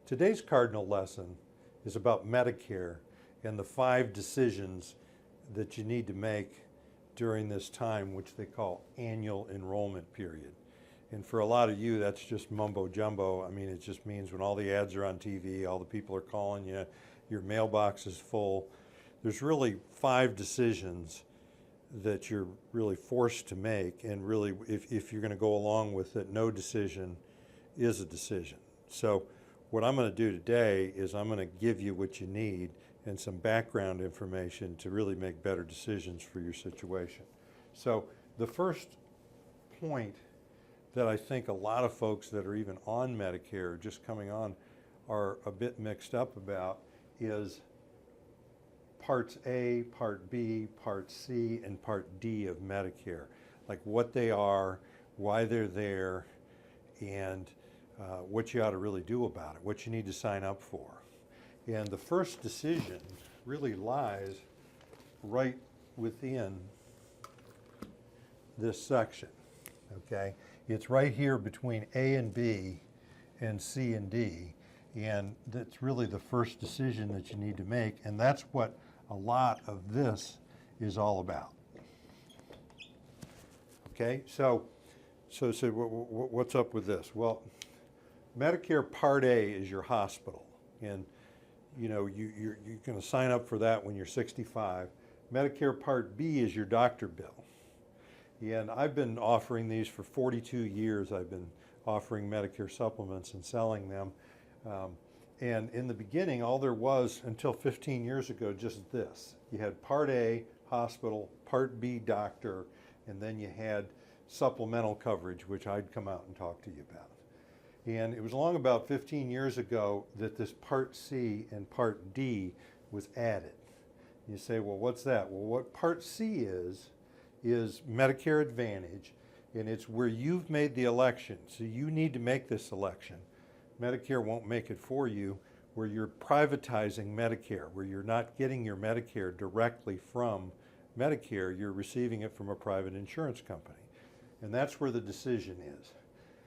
Today's Cardinal lesson is about Medicare and the 5 decisions that you need to make during this time, which they call annual enrollment period. And for a lot of you, that's just mumbo jumbo. I mean, it just means when all the ads are on TV, all the people are calling you, your mailbox is full. There's really 5 decisions that you're really forced to make, and really, if you're going to go along with it, no decision is a decision. So what I'm going to do today is I'm going to give you what you need and some background information to really make better decisions for your situation. So the first point that I think a lot of folks that are even on Medicare, just coming on, are a bit mixed up about is Parts A, Part B, Part C, and Part D of Medicare. Like what they are, why they're there, and what you ought to really do about it, what you need to sign up for. And the first decision really lies right within this section, okay? It's right here between A and B and C and D, and that's really the first decision that you need to make, and that's what a lot of this is all about. Okay, so what's up with this? Well, Medicare Part A is your hospital, and you know you're going to sign up for that when you're 65. Medicare Part B is your doctor bill, and I've been offering these for 42 years. I've been offering Medicare supplements and selling them, and in the beginning, all there was until 15 years ago, just this. You had Part A, hospital, Part B, doctor, and then you had supplemental coverage, which I'd come out and talk to you about. And it was along about 15 years ago that this Part C and Part D was added. You say, well, what's that? Well, what Part C is Medicare Advantage, and it's where you've made the election. So you need to make this election. Medicare won't make it for you, where you're privatizing Medicare, where you're not getting your Medicare directly from Medicare, you're receiving it from a private insurance company. And that's where the decision is.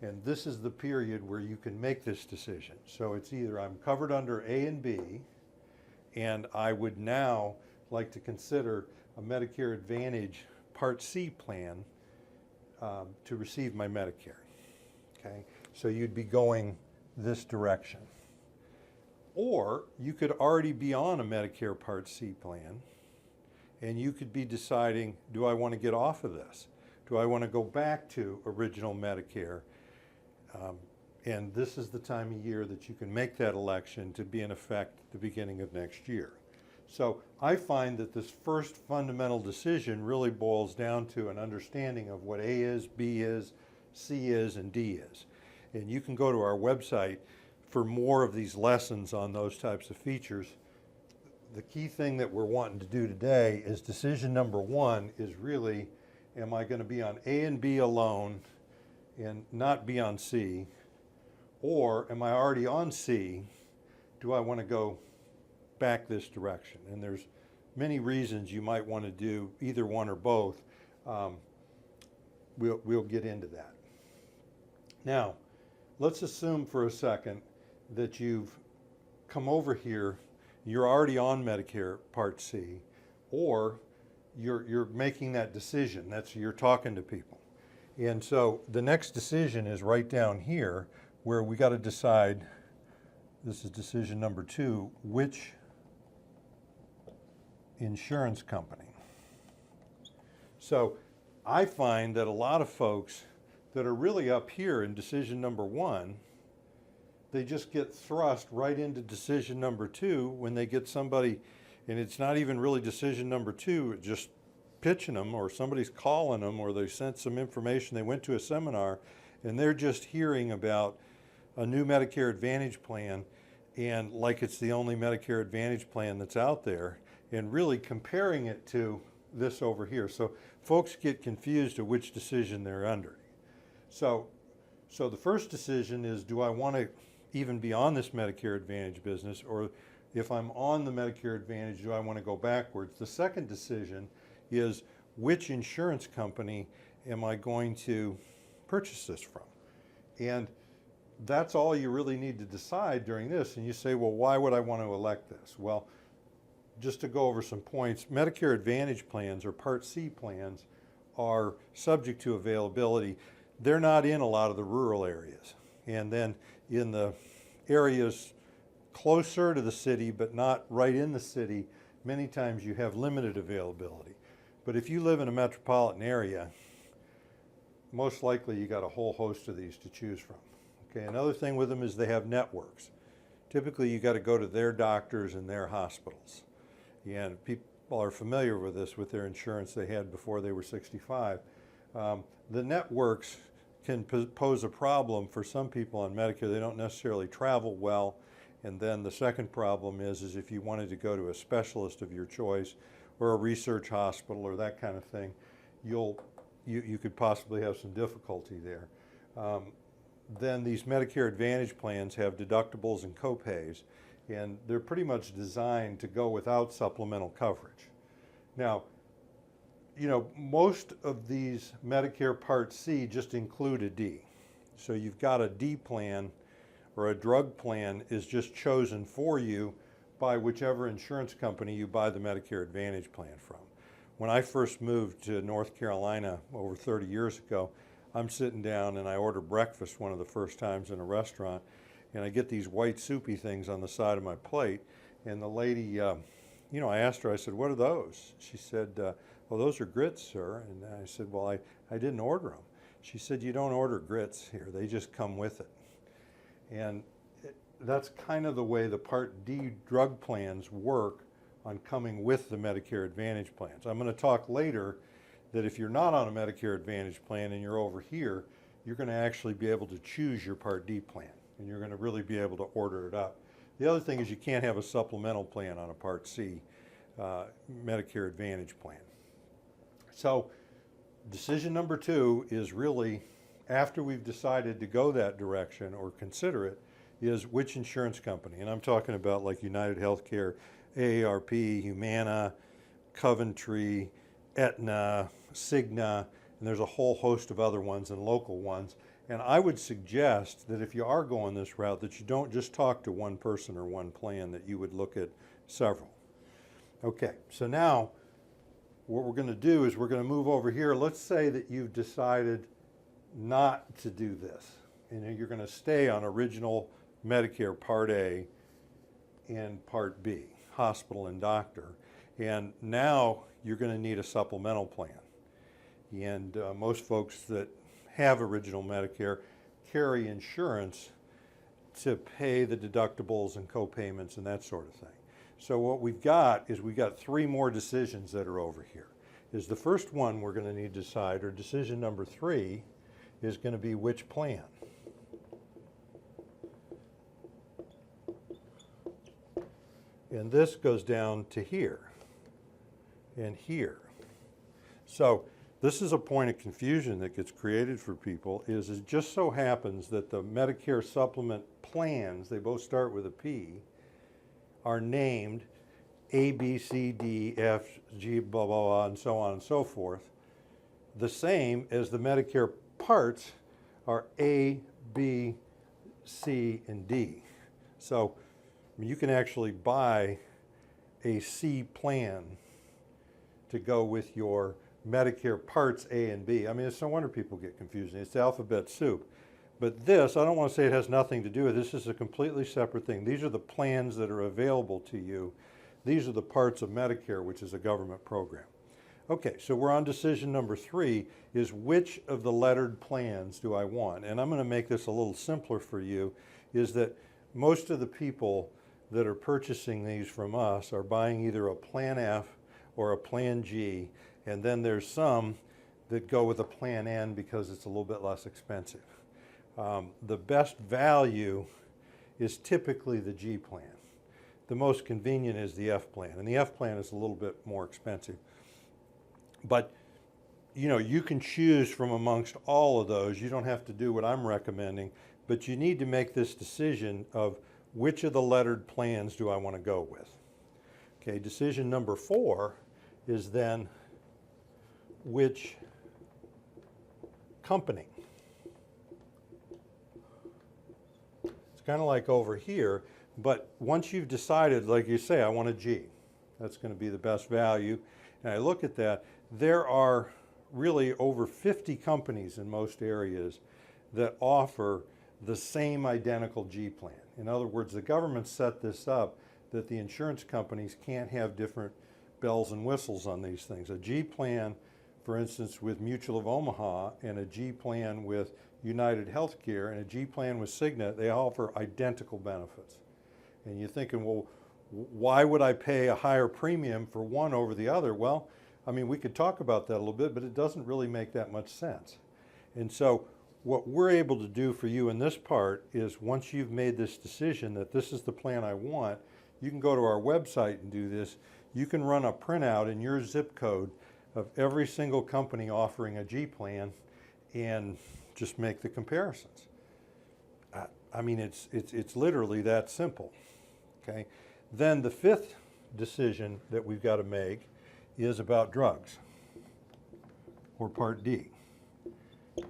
And this is the period where you can make this decision. So it's either I'm covered under A and B, and I would now like to consider a Medicare Advantage Part C plan to receive my Medicare. Okay, so you'd be going this direction. Or you could already be on a Medicare Part C plan, and you could be deciding, do I want to get off of this? Do I want to go back to original Medicare? And this is the time of year that you can make that election to be in effect at the beginning of next year. So I find that this first fundamental decision really boils down to an understanding of what A is, B is, C is, and D is. And you can go to our website for more of these lessons on those types of features. The key thing that we're wanting to do today is decision number 1 is really, am I going to be on A and B alone and not be on C? Or am I already on C? Do I want to go back this direction? And there's many reasons you might want to do either one or both. We'll get into that. Now, let's assume for a second that you've come over here, you're already on Medicare Part C, or you're making that decision. You're talking to people. And so the next decision is right down here, where we got to decide, this is decision number 2, which insurance company. So I find that a lot of folks that are really up here in decision number 1, they just get thrust right into decision number 2 when they get somebody, and it's not even really decision number 2, it's just pitching them, or somebody's calling them, or they sent some information, they went to a seminar, and they're just hearing about a new Medicare Advantage plan, and like it's the only Medicare Advantage plan that's out there, and really comparing it to this over here. So folks get confused to which decision they're under. So the first decision is, do I want to even be on this Medicare Advantage business, or if I'm on the Medicare Advantage, do I want to go backwards? The second decision is, which insurance company am I going to purchase this from? And that's all you really need to decide during this. And you say, well, why would I want to elect this? Well, just to go over some points, Medicare Advantage plans or Part C plans are subject to availability. They're not in a lot of the rural areas. And then in the areas closer to the city but not right in the city, many times you have limited availability. But if you live in a metropolitan area, most likely you got a whole host of these to choose from. Okay, another thing with them is they have networks. Typically you got to go to their doctors and their hospitals. And people are familiar with this with their insurance they had before they were 65. The networks can pose a problem for some people on Medicare. They don't necessarily travel well. And then the second problem is if you wanted to go to a specialist of your choice or a research hospital or that kind of thing, you could possibly have some difficulty there. Then these Medicare Advantage plans have deductibles and copays, and they're pretty much designed to go without supplemental coverage. Now, you know, most of these Medicare Part C just include a D. So you've got a D plan or a drug plan is just chosen for you by whichever insurance company you buy the Medicare Advantage plan from. When I first moved to North Carolina over 30 years ago, I'm sitting down and I order breakfast one of the first times in a restaurant, and I get these white soupy things on the side of my plate, and the lady, you know, I asked her, I said, what are those? She said, well, those are grits, sir. And I said, well, I didn't order them. She said, you don't order grits here, they just come with it. And that's kind of the way the Part D drug plans work on coming with the Medicare Advantage plans. I'm going to talk later that if you're not on a Medicare Advantage plan and you're over here, you're going to actually be able to choose your Part D plan, and you're going to really be able to order it up. The other thing is you can't have a supplemental plan on a Part C Medicare Advantage plan. So decision number 2 is really, after we've decided to go that direction or consider it, is which insurance company. And I'm talking about like United Healthcare, AARP, Humana, Coventry, Aetna, Cigna, and there's a whole host of other ones and local ones. And I would suggest that if you are going this route, that you don't just talk to one person or one plan, that you would look at several. Okay, so now what we're going to do is we're going to move over here. Let's say that you've decided not to do this, and you're going to stay on original Medicare Part A and Part B, hospital and doctor, and now you're going to need a supplemental plan. And most folks that have original Medicare carry insurance to pay the deductibles and co-payments and that sort of thing. So what we've got is we've got 3 more decisions that are over here. Is the first one we're going to need to decide, or decision number 3, is going to be which plan. And this goes down to here and here. So this is a point of confusion that gets created for people, is it just so happens that the Medicare supplement plans, they both start with a P, are named A, B, C, D, F, G, blah, blah, blah, and so on and so forth, the same as the Medicare parts are A, B, C, and D. So I mean, you can actually buy a C plan to go with your Medicare Parts A and B. I mean, it's no wonder people get confused. It's alphabet soup. But this, I don't want to say it has nothing to do with this. This is a completely separate thing. These are the plans that are available to you. These are the parts of Medicare, which is a government program. Okay, so we're on decision number 3, is which of the lettered plans do I want? And I'm going to make this a little simpler for you, is that most of the people that are purchasing these from us are buying either a Plan F or a Plan G, and then there's some that go with a Plan N because it's a little bit less expensive. The best value is typically the G plan. The most convenient is the F plan, and the F plan is a little bit more expensive. But you know, you can choose from amongst all of those. You don't have to do what I'm recommending, but you need to make this decision of which of the lettered plans do I want to go with. Okay, decision number 4 is then which company. kind of like over here, but once you've decided, like you say, I want a G, that's going to be the best value, and I look at that, there are really over 50 companies in most areas that offer the same identical G plan. In other words, the government set this up that the insurance companies can't have different bells and whistles on these things. A G plan, for instance, with Mutual of Omaha, and a G plan with United Healthcare, and a G plan with Cigna, they offer identical benefits. And you're thinking, well, why would I pay a higher premium for one over the other? Well, I mean, we could talk about that a little bit, but it doesn't really make that much sense. And so what we're able to do for you in this part is, once you've made this decision that this is the plan I want, you can go to our website and do this. You can run a printout in your zip code of every single company offering a G plan and just make the comparisons. I mean, it's literally that simple, okay? Then the fifth decision that we've got to make is about drugs, or Part D.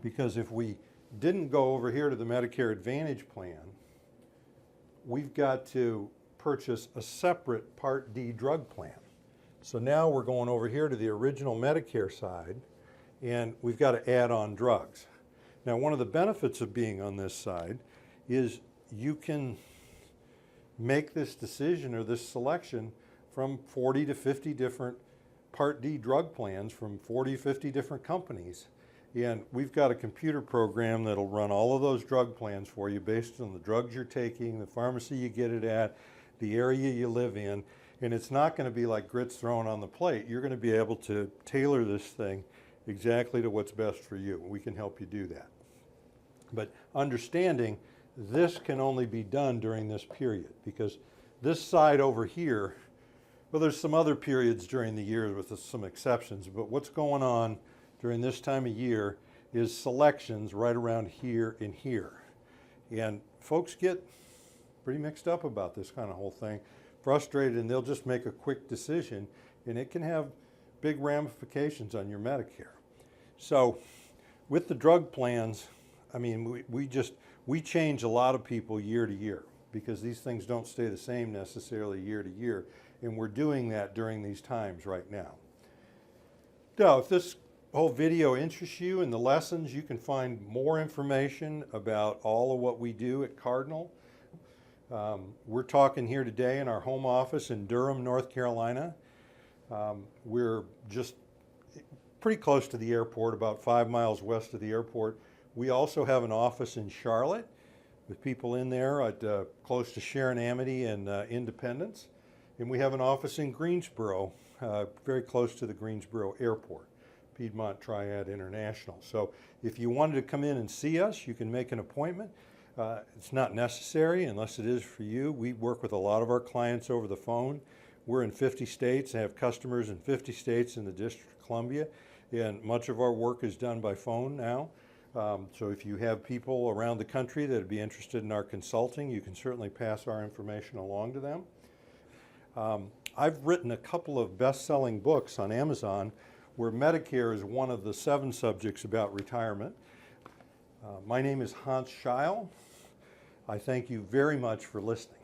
Because if we didn't go over here to the Medicare Advantage plan, we've got to purchase a separate Part D drug plan. So now we're going over here to the original Medicare side, and we've got to add on drugs. Now, one of the benefits of being on this side is you can make this decision or this selection from 40 to 50 different Part D drug plans from 40, 50 different companies. And we've got a computer program that'll run all of those drug plans for you based on the drugs you're taking, the pharmacy you get it at, the area you live in. And it's not going to be like grits thrown on the plate. You're going to be able to tailor this thing exactly to what's best for you. We can help you do that. But understanding this can only be done during this period, because this side over here, well, there's some other periods during the year with some exceptions, but what's going on during this time of year is selections right around here and here. And folks get pretty mixed up about this kind of whole thing, frustrated, and they'll just make a quick decision, and it can have big ramifications on your Medicare. So with the drug plans, I mean, we change a lot of people year to year, because these things don't stay the same necessarily year to year, and we're doing that during these times right now. Now, if this whole video interests you in the lessons, you can find more information about all of what we do at Cardinal. We're talking here today in our home office in Durham, North Carolina. We're just pretty close to the airport, about 5 miles west of the airport. We also have an office in Charlotte with people in there at close to Sharon Amity and Independence. And we have an office in Greensboro, very close to the Greensboro Airport, Piedmont Triad International. So if you wanted to come in and see us, you can make an appointment. It's not necessary unless it is for you. We work with a lot of our clients over the phone. We're in 50 states and have customers in 50 states in the District of Columbia, and much of our work is done by phone now. So if you have people around the country that would be interested in our consulting, you can certainly pass our information along to them. I've written a couple of best-selling books on Amazon where Medicare is one of the 7 subjects about retirement. My name is Hans Scheil. I thank you very much for listening.